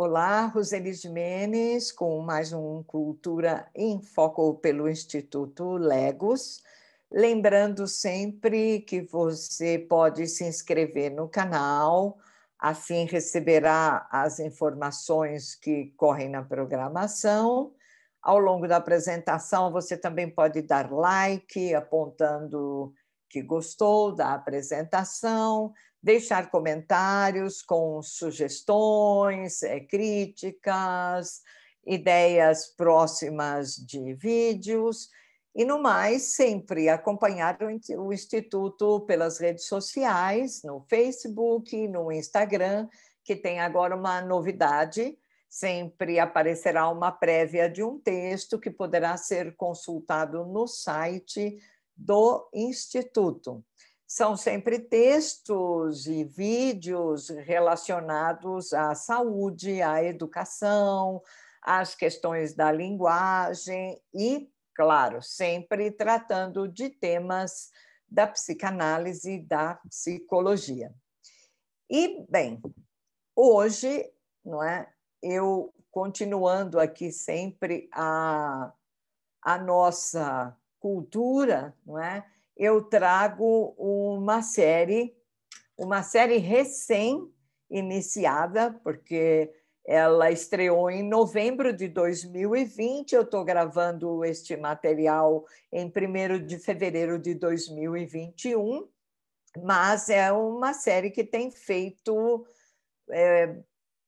Olá, Roseli Jimenez, com mais um Cultura em Foco pelo Instituto Legos. Lembrando sempre que você pode se inscrever no canal, assim receberá as informações que correm na programação. Ao longo da apresentação, você também pode dar like, apontando que gostou da apresentação, deixar comentários com sugestões, críticas, ideias próximas de vídeos e, no mais, sempre acompanhar o Instituto pelas redes sociais, no Facebook, no Instagram, que tem agora uma novidade. Sempre aparecerá uma prévia de um texto que poderá ser consultado no site do Instituto. São sempre textos e vídeos relacionados à saúde, à educação, às questões da linguagem e, claro, sempre tratando de temas da psicanálise e da psicologia. E, bem, hoje, não é, eu continuando aqui sempre a nossa cultura, não é? Eu trago uma série recém-iniciada, porque ela estreou em novembro de 2020. Eu estou gravando este material em 1º de fevereiro de 2021, mas é uma série que tem feito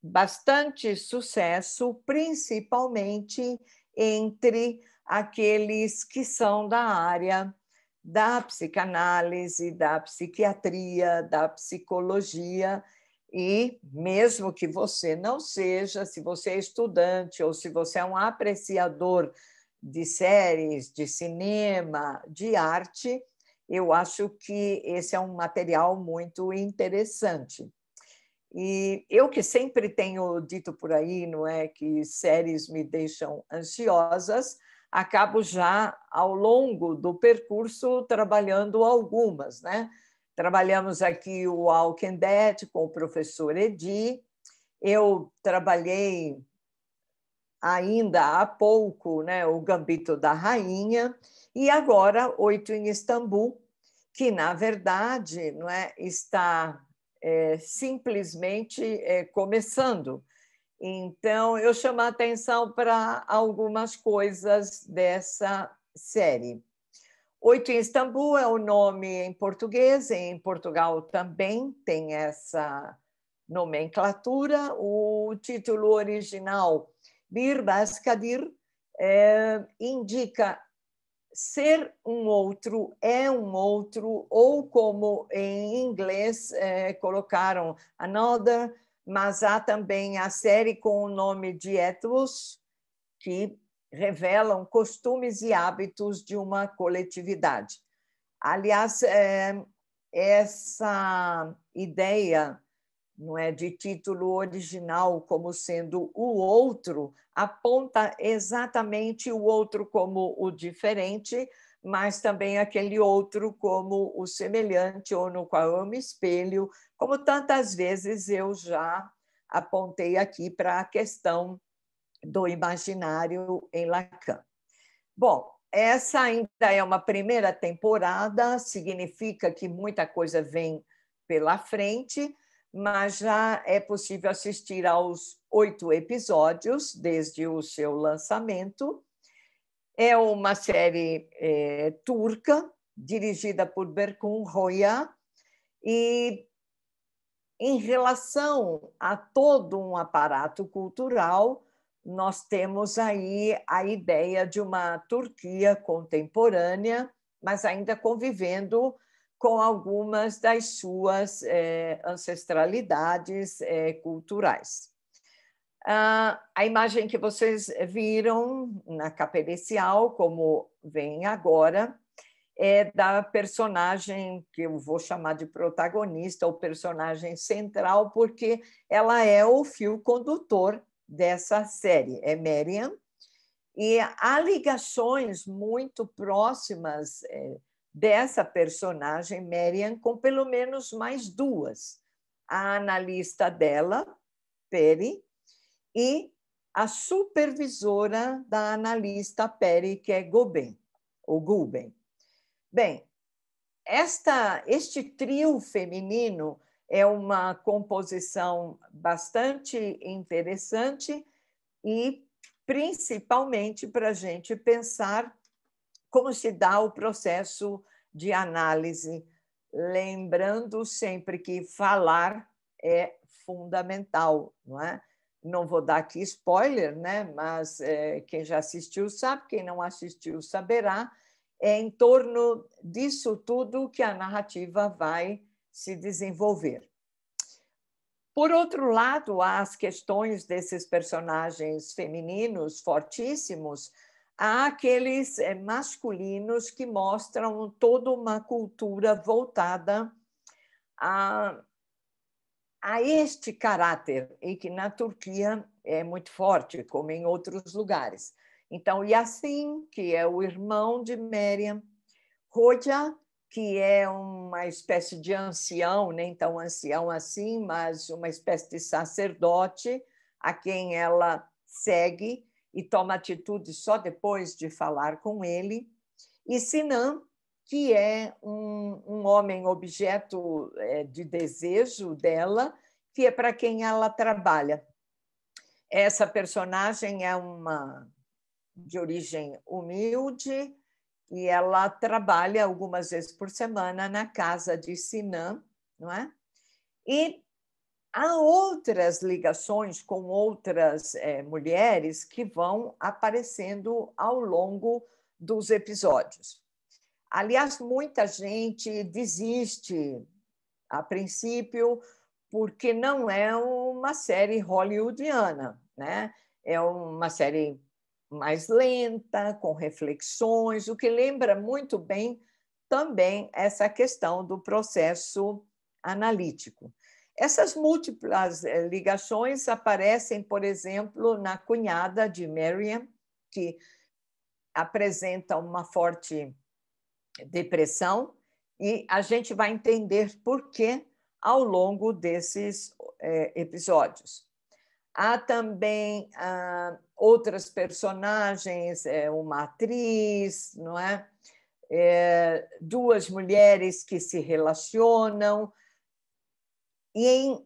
bastante sucesso, principalmente entre aqueles que são da área da psicanálise, da psiquiatria, da psicologia, e mesmo que você não seja, se você é estudante ou se você é um apreciador de séries, de cinema, de arte, eu acho que esse é um material muito interessante. E eu que sempre tenho dito por aí, não é, que séries me deixam ansiosas, acabo já ao longo do percurso trabalhando algumas, né? Trabalhamos aqui o Walking Dead com o professor Edi. Eu trabalhei ainda há pouco, né, o Gambito da Rainha, e agora Oito em Istambul, que na verdade não é, está simplesmente começando. Então, eu chamo a atenção para algumas coisas dessa série. Oito em Istambul é o nome em português, em Portugal também tem essa nomenclatura. O título original, Bir Başkadır, indica ser um outro, é um outro, ou como em inglês colocaram another, mas há também a série com o nome de ethos, que revelam costumes e hábitos de uma coletividade. Aliás, essa ideia, não é, de título original como sendo o outro, aponta exatamente o outro como o diferente, mas também aquele outro como o semelhante ou no qual eu me espelho, como tantas vezes eu já apontei aqui para a questão do imaginário em Lacan. Bom, essa ainda é uma primeira temporada, significa que muita coisa vem pela frente, mas já é possível assistir aos 8 episódios desde o seu lançamento. É uma série turca, dirigida por Berkun Roya, e em relação a todo um aparato cultural, nós temos aí a ideia de uma Turquia contemporânea, mas ainda convivendo com algumas das suas ancestralidades culturais. A imagem que vocês viram na capa inicial, como vem agora, é da personagem que eu vou chamar de protagonista, ou personagem central, porque ela é o fio condutor dessa série, é Meriam, e há ligações muito próximas dessa personagem, Meriam, com pelo menos mais duas. A analista dela, Peri, e a supervisora da analista Peri, que é Gulben, ou Gulben. Bem, este trio feminino é uma composição bastante interessante e principalmente para a gente pensar como se dá o processo de análise, lembrando sempre que falar é fundamental, não é? Não vou dar aqui spoiler, né? Mas quem já assistiu sabe, quem não assistiu saberá. É em torno disso tudo que a narrativa vai se desenvolver. Por outro lado, há as questões desses personagens femininos fortíssimos, há aqueles masculinos que mostram toda uma cultura voltada a este caráter, e que na Turquia é muito forte, como em outros lugares. Então, Yasin, que é o irmão de Meryem, Hoxha, que é uma espécie de ancião, nem tão ancião assim, mas uma espécie de sacerdote a quem ela segue e toma atitude só depois de falar com ele, e Sinan, que é um homem objeto de desejo dela, que é para quem ela trabalha. Essa personagem é uma de origem humilde, e ela trabalha algumas vezes por semana na casa de Sinan, não é? E há outras ligações com outras mulheres que vão aparecendo ao longo dos episódios. Aliás, muita gente desiste, a princípio, porque não é uma série hollywoodiana, né? É uma série mais lenta, com reflexões, o que lembra muito bem também essa questão do processo analítico. Essas múltiplas ligações aparecem, por exemplo, na cunhada de Meryem, que apresenta uma forte depressão, e a gente vai entender por quê ao longo desses episódios. Há também outras personagens, uma atriz, não é? Duas mulheres que se relacionam, e,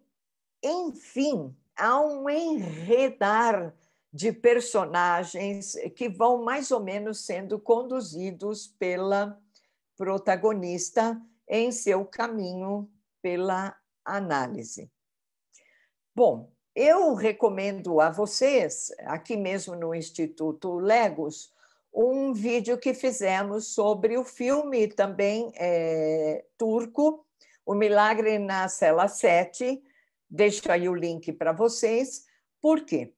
enfim, há um enredar de personagens que vão mais ou menos sendo conduzidos pela protagonista em seu caminho pela análise. Bom, eu recomendo a vocês, aqui mesmo no Instituto Legos, um vídeo que fizemos sobre o filme também turco, O Milagre na Cela 7. Deixo aí o link para vocês. Por quê?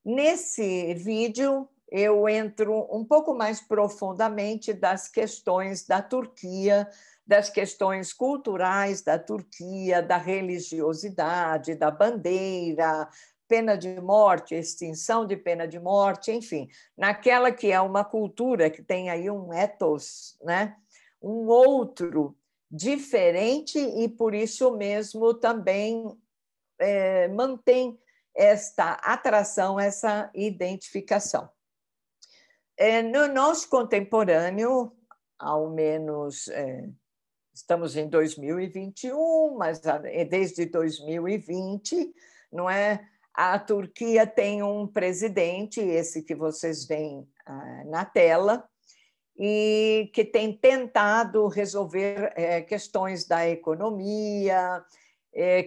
Nesse vídeo, eu entro um pouco mais profundamente das questões da Turquia, das questões culturais da Turquia, da religiosidade, da bandeira, pena de morte, extinção de pena de morte, enfim, naquela que é uma cultura que tem aí um ethos, né? Um outro diferente, e por isso mesmo também mantém esta atração, essa identificação. No nosso contemporâneo, ao menos estamos em 2021, mas desde 2020, não é? A Turquia tem um presidente, esse que vocês veem na tela, e que tem tentado resolver questões da economia,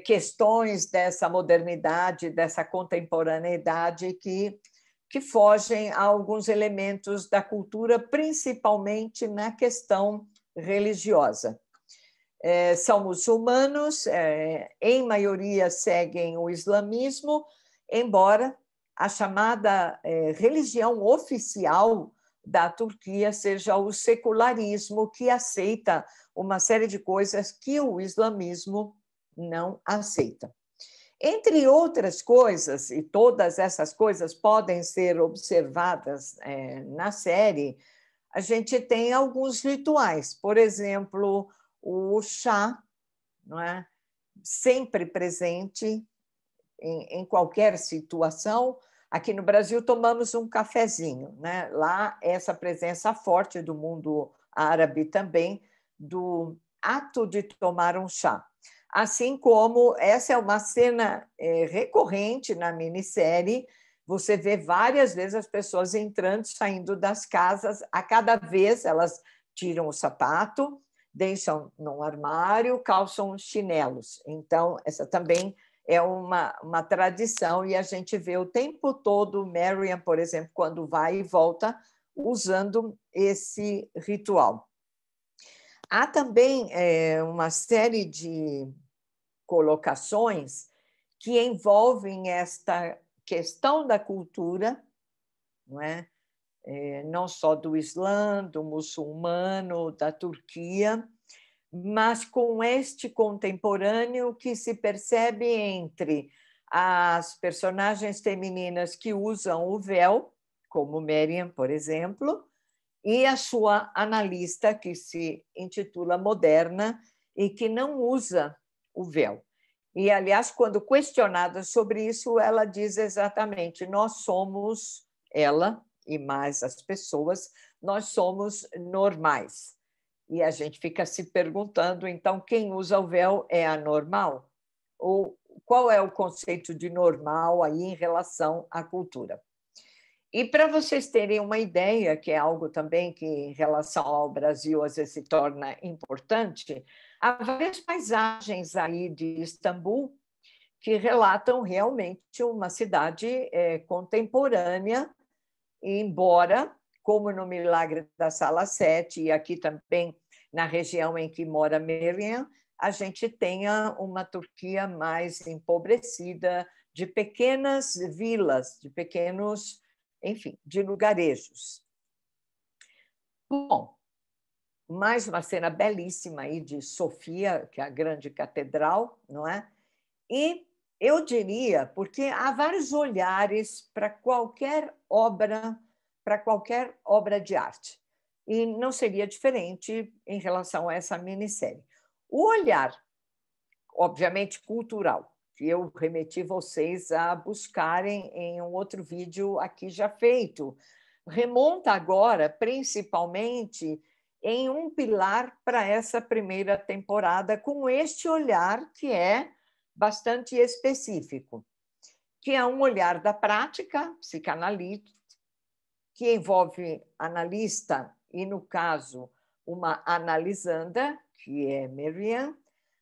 questões dessa modernidade, dessa contemporaneidade que fogem a alguns elementos da cultura, principalmente na questão religiosa. São muçulmanos, em maioria seguem o islamismo, embora a chamada religião oficial da Turquia seja o secularismo, que aceita uma série de coisas que o islamismo não aceita. Entre outras coisas, e todas essas coisas podem ser observadas na série, a gente tem alguns rituais. Por exemplo, o chá, não é? Sempre presente, em qualquer situação. Aqui no Brasil tomamos um cafezinho, né? Lá essa presença forte do mundo árabe também, do ato de tomar um chá. Assim como essa é uma cena recorrente na minissérie, você vê várias vezes as pessoas entrando e saindo das casas, a cada vez elas tiram o sapato, deixam num armário, calçam chinelos. Então, essa também é uma tradição, e a gente vê o tempo todo Marian, por exemplo, quando vai e volta, usando esse ritual. Há também uma série de colocações que envolvem esta questão da cultura, não é? Não só do Islã, do muçulmano, da Turquia, mas com este contemporâneo que se percebe entre as personagens femininas que usam o véu, como Marian, por exemplo, e a sua analista, que se intitula Moderna e que não usa o véu. E, aliás, quando questionada sobre isso, ela diz exatamente: nós somos, ela e mais as pessoas, nós somos normais. E a gente fica se perguntando, então, quem usa o véu é anormal? Ou qual é o conceito de normal aí em relação à cultura? E para vocês terem uma ideia, que é algo também que, em relação ao Brasil, às vezes se torna importante, há várias paisagens aí de Istambul que relatam realmente uma cidade contemporânea, embora, como no Milagre da Sala 7, e aqui também na região em que mora Miriam, a gente tenha uma Turquia mais empobrecida, de pequenas vilas, de pequenos, enfim, de lugarejos. Bom, mais uma cena belíssima aí de Sofia, que é a grande catedral, não é? E eu diria, porque há vários olhares para qualquer obra de arte. E não seria diferente em relação a essa minissérie. O olhar, obviamente, cultural, que eu remeti vocês a buscarem em um outro vídeo aqui já feito, remonta agora, principalmente, em um pilar para essa primeira temporada, com este olhar que é bastante específico, que é um olhar da prática psicanalítica, que envolve analista e, no caso, uma analisanda, que é Marian,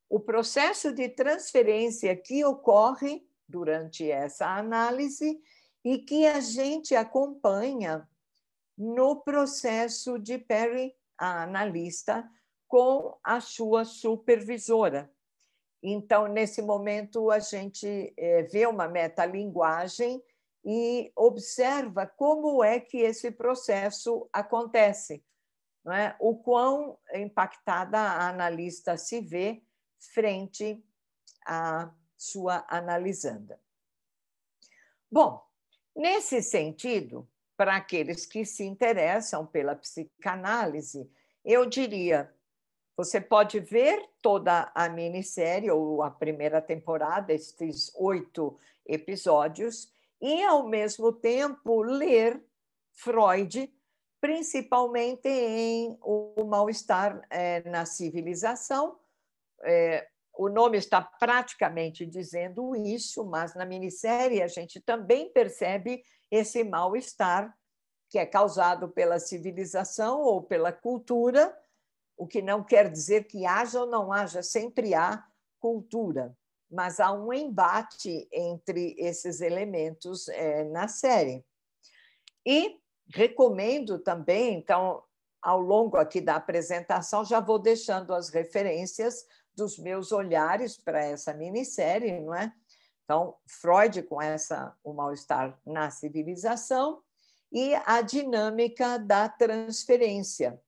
o processo de transferência que ocorre durante essa análise e que a gente acompanha no processo de Perry, a analista, com a sua supervisora. Então, nesse momento, a gente vê uma metalinguagem e observa como é que esse processo acontece, não é? O quão impactada a analista se vê frente à sua analisanda. Bom, nesse sentido, para aqueles que se interessam pela psicanálise, eu diria: você pode ver toda a minissérie ou a primeira temporada, estes 8 episódios, e, ao mesmo tempo, ler Freud, principalmente em O Mal-Estar na Civilização. O nome está praticamente dizendo isso, mas na minissérie a gente também percebe esse mal-estar que é causado pela civilização ou pela cultura, o que não quer dizer que haja ou não haja, sempre há cultura, mas há um embate entre esses elementos na série. E recomendo também, então, ao longo aqui da apresentação, já vou deixando as referências dos meus olhares para essa minissérie, não é? Então, Freud com o mal-estar na civilização e a dinâmica da transferência.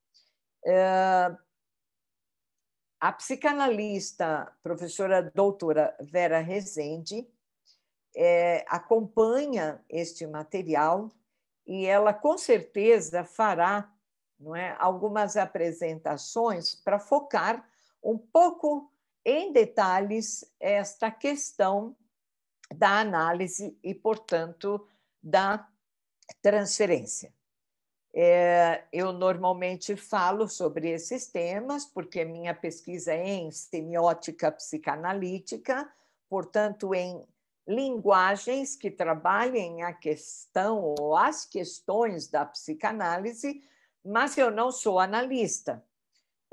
A psicanalista, professora doutora Vera Rezende, acompanha este material e ela, com certeza, fará, não é, algumas apresentações para focar um pouco em detalhes esta questão da análise e, portanto, da transferência. Eu normalmente falo sobre esses temas, porque minha pesquisa é em semiótica psicanalítica, portanto, em linguagens que trabalhem a questão ou as questões da psicanálise, mas eu não sou analista.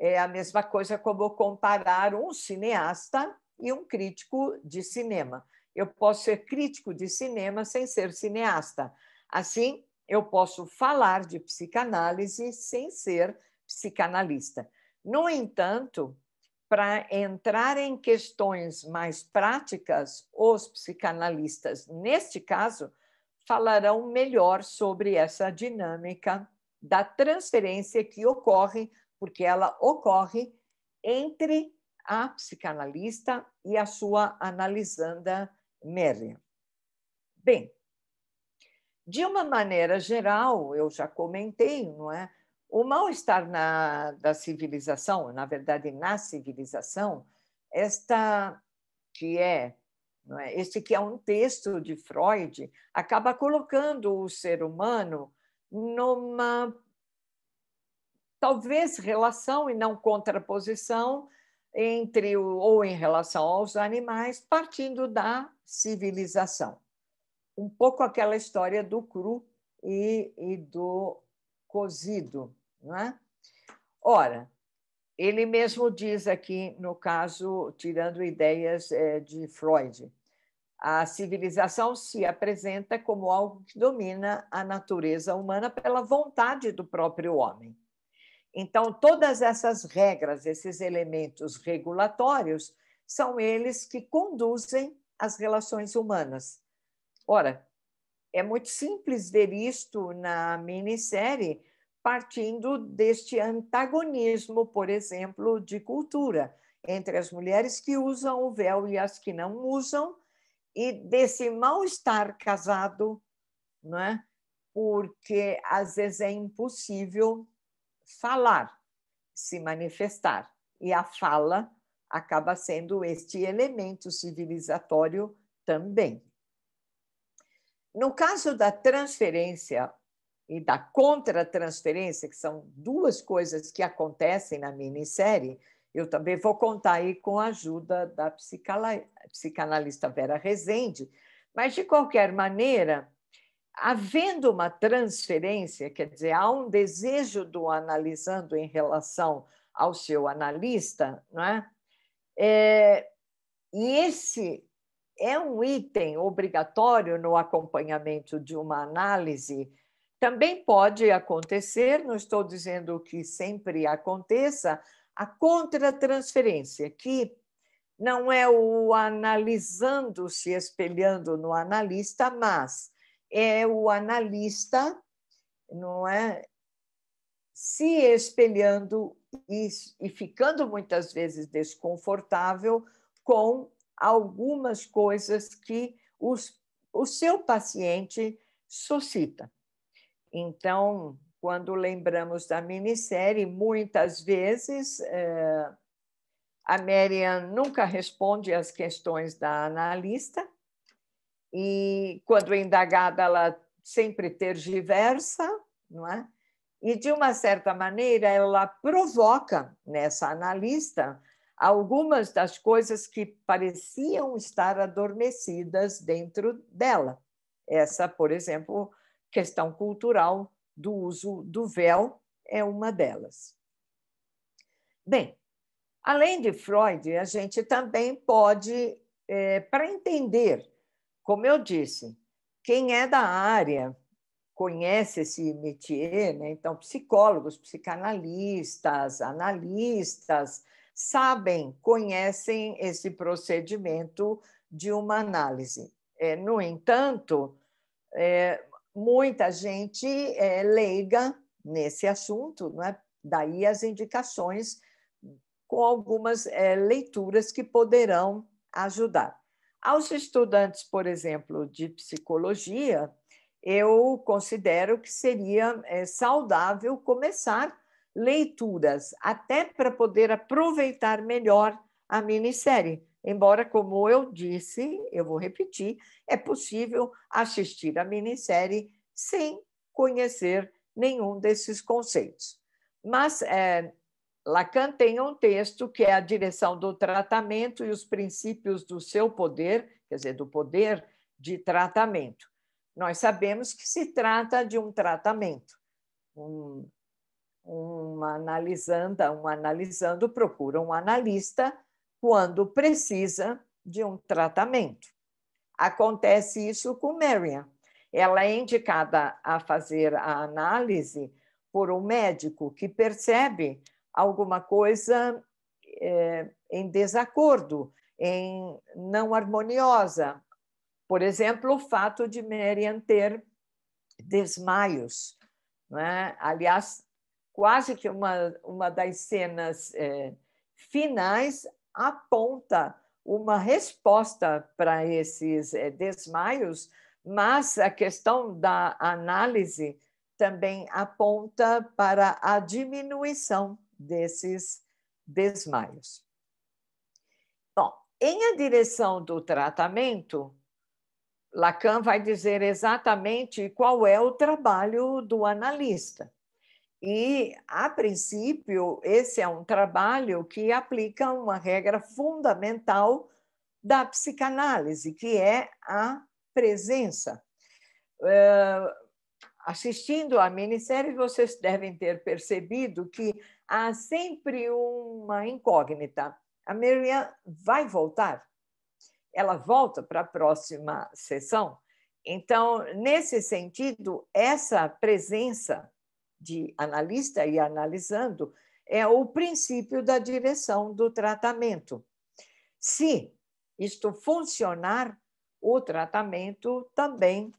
É a mesma coisa como comparar um cineasta e um crítico de cinema. Eu posso ser crítico de cinema sem ser cineasta. Assim, eu posso falar de psicanálise sem ser psicanalista. No entanto, para entrar em questões mais práticas, os psicanalistas, neste caso, falarão melhor sobre essa dinâmica da transferência que ocorre, porque ela ocorre entre a psicanalista e a sua analisanda Merriam. Bem, de uma maneira geral, eu já comentei, não é? O mal-estar da civilização, na verdade, na civilização, esta que é, não é? Este que é um texto de Freud, acaba colocando o ser humano numa talvez relação e não contraposição entre ou em relação aos animais, partindo da civilização. Um pouco aquela história do cru e do cozido, não é? Ora, ele mesmo diz aqui, no caso, tirando ideias de Freud, a civilização se apresenta como algo que domina a natureza humana pela vontade do próprio homem. Então, todas essas regras, esses elementos regulatórios, são eles que conduzem as relações humanas. Ora, é muito simples ver isto na minissérie, partindo deste antagonismo, por exemplo, de cultura, entre as mulheres que usam o véu e as que não usam, e desse mal-estar casado, não é? Porque às vezes é impossível falar, se manifestar, e a fala acaba sendo este elemento civilizatório também. No caso da transferência e da contratransferência, que são duas coisas que acontecem na minissérie, eu também vou contar aí com a ajuda da psicanalista Vera Rezende, mas, de qualquer maneira, havendo uma transferência, quer dizer, há um desejo do analisando em relação ao seu analista, não é? E esse é um item obrigatório no acompanhamento de uma análise. Também pode acontecer, não estou dizendo que sempre aconteça, a contratransferência, que não é o analisando se espelhando no analista, mas é o analista, não é, se espelhando e ficando muitas vezes desconfortável com algumas coisas que o seu paciente suscita. Então, quando lembramos da minissérie, muitas vezes a Merriam nunca responde às questões da analista e, quando indagada, ela sempre tergiversa, não é? E, de uma certa maneira, ela provoca nessa analista algumas das coisas que pareciam estar adormecidas dentro dela. Essa, por exemplo, questão cultural do uso do véu é uma delas. Bem, além de Freud, a gente também pode, para entender, como eu disse, quem é da área conhece esse métier, né? Então, psicólogos, psicanalistas, analistas, sabem, conhecem esse procedimento de uma análise. No entanto, muita gente é leiga nesse assunto, não é? Daí as indicações com algumas leituras que poderão ajudar. Aos estudantes, por exemplo, de psicologia, eu considero que seria saudável começar leituras, até para poder aproveitar melhor a minissérie, Embora, como eu disse, eu vou repetir, é possível assistir a minissérie sem conhecer nenhum desses conceitos. Mas Lacan tem um texto que é a direção do tratamento e os princípios do seu poder, quer dizer, do poder de tratamento. Nós sabemos que se trata de um tratamento. Um analisando procura um analista quando precisa de um tratamento. Acontece isso com Marian. Ela é indicada a fazer a análise por um médico que percebe alguma coisa em desacordo, em não harmoniosa. Por exemplo, o fato de Marian ter desmaios. Não é? Aliás, quase que uma das cenas finais aponta uma resposta para esses desmaios, mas a questão da análise também aponta para a diminuição desses desmaios. Bom, em a direção do tratamento, Lacan vai dizer exatamente qual é o trabalho do analista. E, a princípio, esse é um trabalho que aplica uma regra fundamental da psicanálise, que é a presença. Assistindo à minissérie, vocês devem ter percebido que há sempre uma incógnita. A Marian vai voltar? Ela volta para a próxima sessão? Então, nesse sentido, essa presença de analista e analisando é o princípio da direção do tratamento. Se isto funcionar, o tratamento também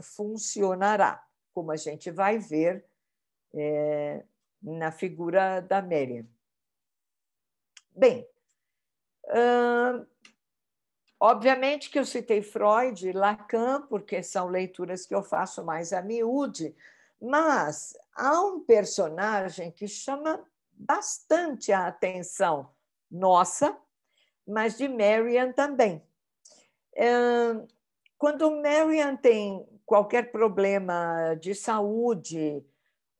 funcionará, como a gente vai ver na figura da Marian. Bem, obviamente que eu citei Freud e Lacan, porque são leituras que eu faço mais a miúde, mas há um personagem que chama bastante a atenção nossa, mas de Marian também. Quando Marian tem qualquer problema de saúde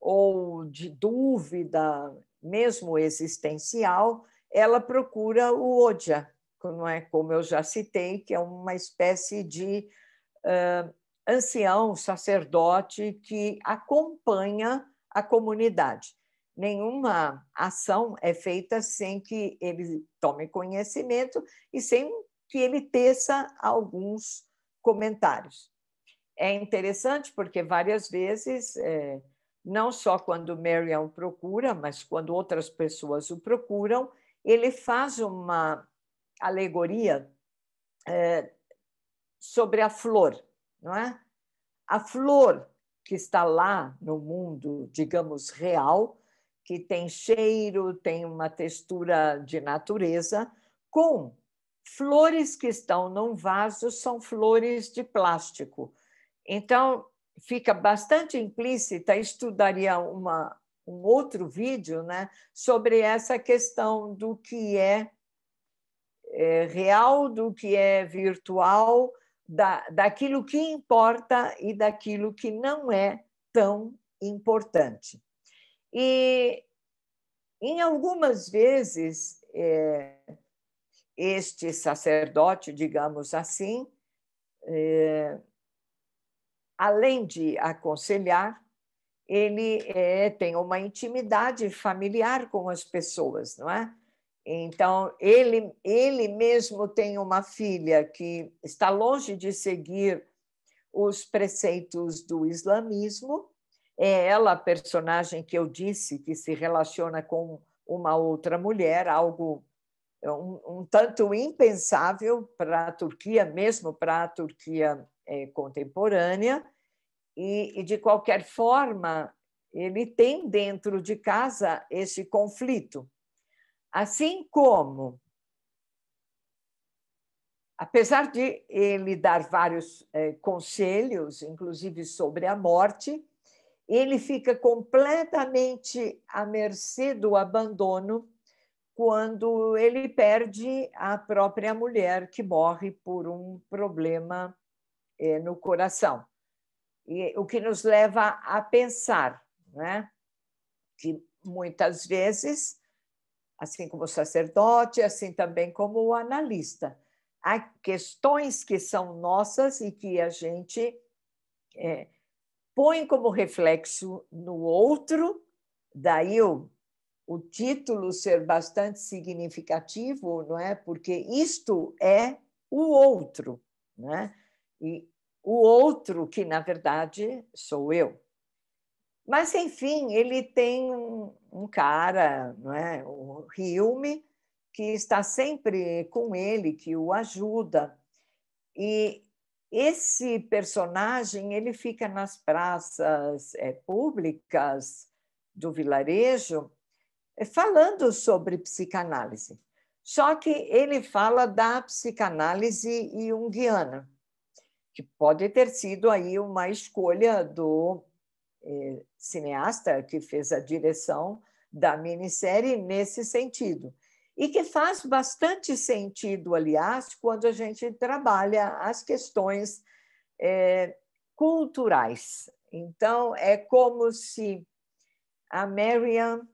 ou de dúvida, mesmo existencial, ela procura o Odia, não é? Como eu já citei, que é uma espécie de ancião, sacerdote que acompanha a comunidade. Nenhuma ação é feita sem que ele tome conhecimento e sem que ele teça alguns comentários. É interessante porque várias vezes, não só quando Marian o procura, mas quando outras pessoas o procuram, ele faz uma alegoria sobre a flor, não é? A flor que está lá no mundo, digamos, real, que tem cheiro, tem uma textura de natureza, com flores que estão num vaso, são flores de plástico. Então, fica bastante implícita, estudaria um outro vídeo, né, sobre essa questão do que é real, do que é virtual, daquilo que importa e daquilo que não é tão importante. E, em algumas vezes, este sacerdote, digamos assim, além de aconselhar, ele tem uma intimidade familiar com as pessoas, não é? Então, ele mesmo tem uma filha que está longe de seguir os preceitos do islamismo. É ela a personagem que eu disse que se relaciona com uma outra mulher, algo um tanto impensável para a Turquia, mesmo para a Turquia contemporânea. E, de qualquer forma, ele tem dentro de casa esse conflito. Assim como, apesar de ele dar vários conselhos, inclusive sobre a morte, ele fica completamente à mercê do abandono quando ele perde a própria mulher, que morre por um problema no coração. E o que nos leva a pensar, né, que muitas vezes, assim como o sacerdote, assim também como o analista, há questões que são nossas e que a gente põe como reflexo no outro, daí o título ser bastante significativo, não é? Porque isto é o outro, né? E o outro que, na verdade, sou eu. Mas, enfim, ele tem um cara, não é? O Hume, que está sempre com ele, que o ajuda. E esse personagem ele fica nas praças públicas do vilarejo falando sobre psicanálise. Só que ele fala da psicanálise junguiana, que pode ter sido aí uma escolha do cineasta que fez a direção da minissérie nesse sentido. E que faz bastante sentido, aliás, quando a gente trabalha as questões culturais. Então, é como se a Marian,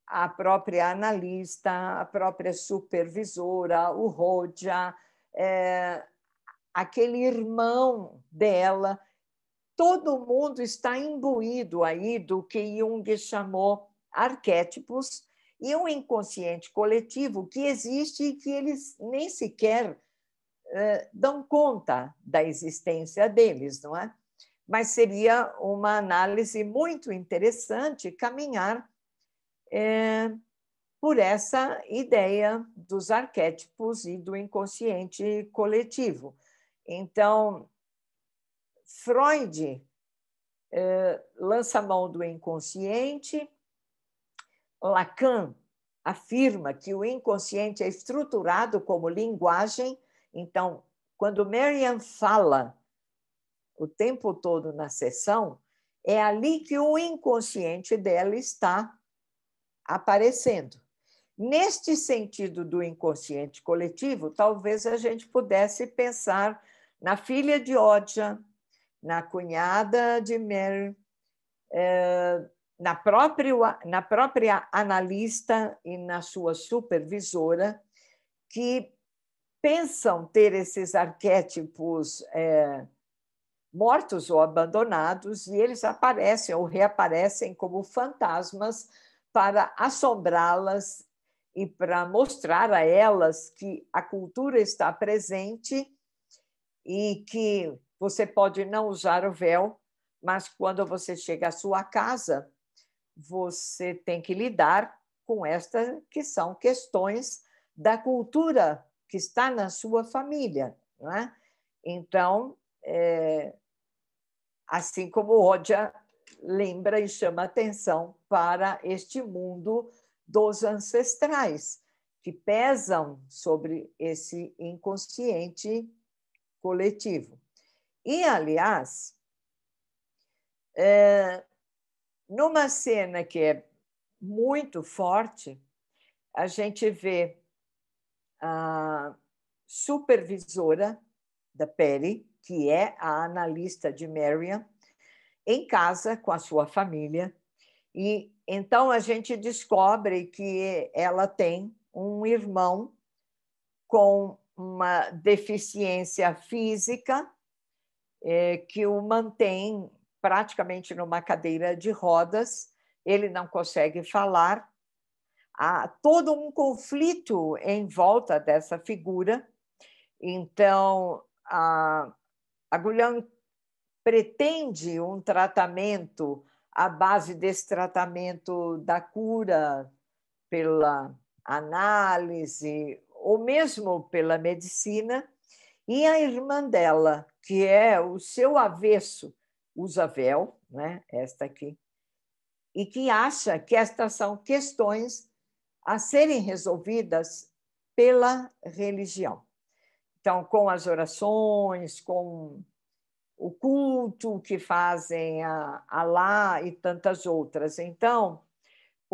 a própria analista, a própria supervisora, o Rodia, aquele irmão dela, todo mundo está imbuído aí do que Jung chamou arquétipos e um inconsciente coletivo que existe e que eles nem sequer dão conta da existência deles, não é? Mas seria uma análise muito interessante caminhar por essa ideia dos arquétipos e do inconsciente coletivo. Então, Freud lança a mão do inconsciente, Lacan afirma que o inconsciente é estruturado como linguagem. Então, quando Marian fala o tempo todo na sessão, é ali que o inconsciente dela está aparecendo. Neste sentido do inconsciente coletivo, talvez a gente pudesse pensar na filha de Odja, na cunhada de Mary, na própria analista e na sua supervisora, que pensam ter esses arquétipos mortos ou abandonados, e eles aparecem ou reaparecem como fantasmas para assombrá-las e para mostrar a elas que a cultura está presente e que você pode não usar o véu, mas quando você chega à sua casa, você tem que lidar com estas que são questões da cultura que está na sua família, não é? Então, assim como Odja lembra e chama atenção para este mundo dos ancestrais, que pesam sobre esse inconsciente coletivo. E, aliás, numa cena que é muito forte, a gente vê a supervisora da Perry, que é a analista de Marian, em casa com a sua família. E então a gente descobre que ela tem um irmão com uma deficiência física que o mantém praticamente numa cadeira de rodas. Ele não consegue falar. Há todo um conflito em volta dessa figura. Então, a Guilherme pretende um tratamento à base desse tratamento da cura pela análise ou mesmo pela medicina, e a irmã dela, que é o seu avesso, usa véu, né? Esta aqui, e que acha que estas são questões a serem resolvidas pela religião. Então, com as orações, com o culto que fazem a Alá e tantas outras. Então,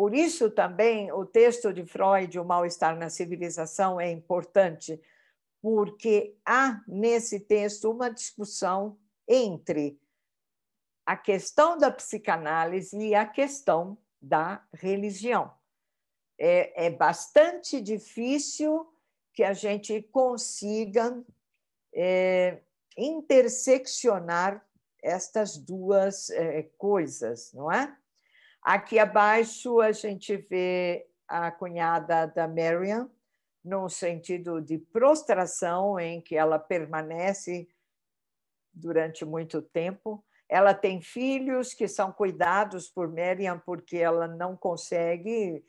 Por isso também o texto de Freud, O Mal-Estar na Civilização, é importante, porque há nesse texto uma discussão entre a questão da psicanálise e a questão da religião. É bastante difícil que a gente consiga interseccionar estas duas coisas, não é? Aqui abaixo a gente vê a cunhada da Marian, no sentido de prostração, em que ela permanece durante muito tempo. Ela tem filhos que são cuidados por Marian porque ela não consegue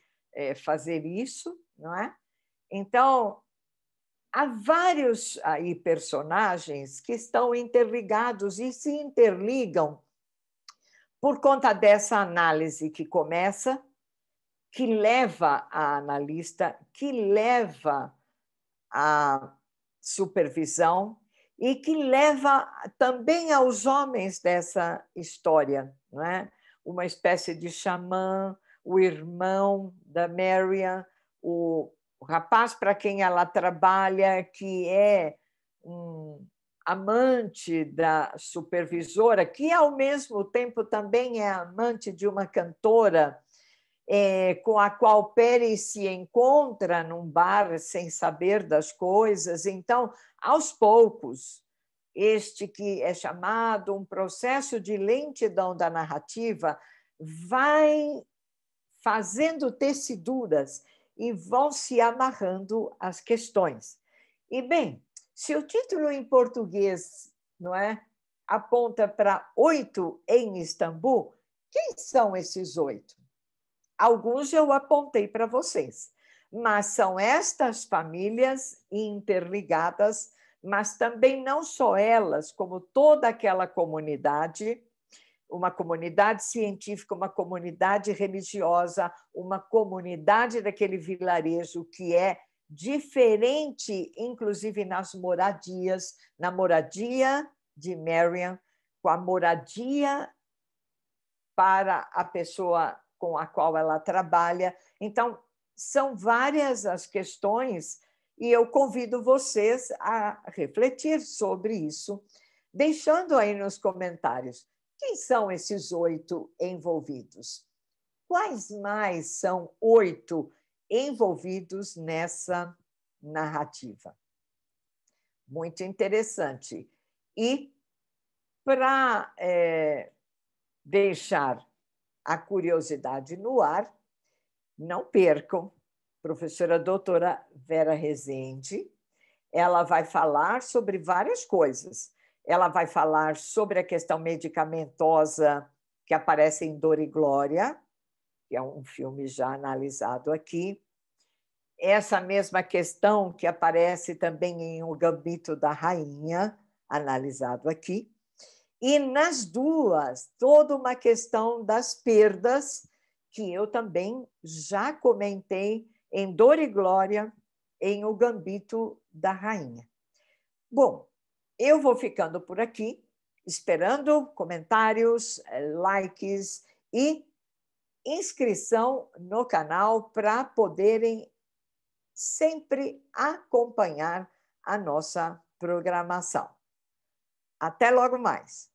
fazer isso, não é? Então, há vários aí personagens que estão interligados e se interligam por conta dessa análise que começa, que leva a analista, que leva a supervisão e que leva também aos homens dessa história, não é? Uma espécie de xamã, o irmão da Marian, o rapaz para quem ela trabalha, que é um amante da supervisora, que ao mesmo tempo também é amante de uma cantora com a qual Perry se encontra num bar sem saber das coisas. Então, aos poucos, este que é chamado um processo de lentidão da narrativa vai fazendo teciduras e vão se amarrando as questões. E, bem, se o título em português, não é, aponta para 8 em Istambul, quem são esses 8? Alguns eu apontei para vocês, mas são estas famílias interligadas, mas também não só elas, como toda aquela comunidade, uma comunidade científica, uma comunidade religiosa, uma comunidade daquele vilarejo que é diferente, inclusive nas moradias, na moradia de Marian, com a moradia para a pessoa com a qual ela trabalha. Então, são várias as questões e eu convido vocês a refletir sobre isso, deixando aí nos comentários quem são esses 8 envolvidos. Quais mais são 8 envolvidos nessa narrativa? Muito interessante. E para deixar a curiosidade no ar, não percam, professora doutora Vera Rezende, ela vai falar sobre várias coisas. Ela vai falar sobre a questão medicamentosa que aparece em Dor e Glória, que é um filme já analisado aqui. Essa mesma questão que aparece também em O Gambito da Rainha, analisado aqui. E nas duas, toda uma questão das perdas, que eu também já comentei em Dor e Glória, em O Gambito da Rainha. Bom, eu vou ficando por aqui, esperando comentários, likes e inscrição no canal para poderem sempre acompanhar a nossa programação. Até logo mais!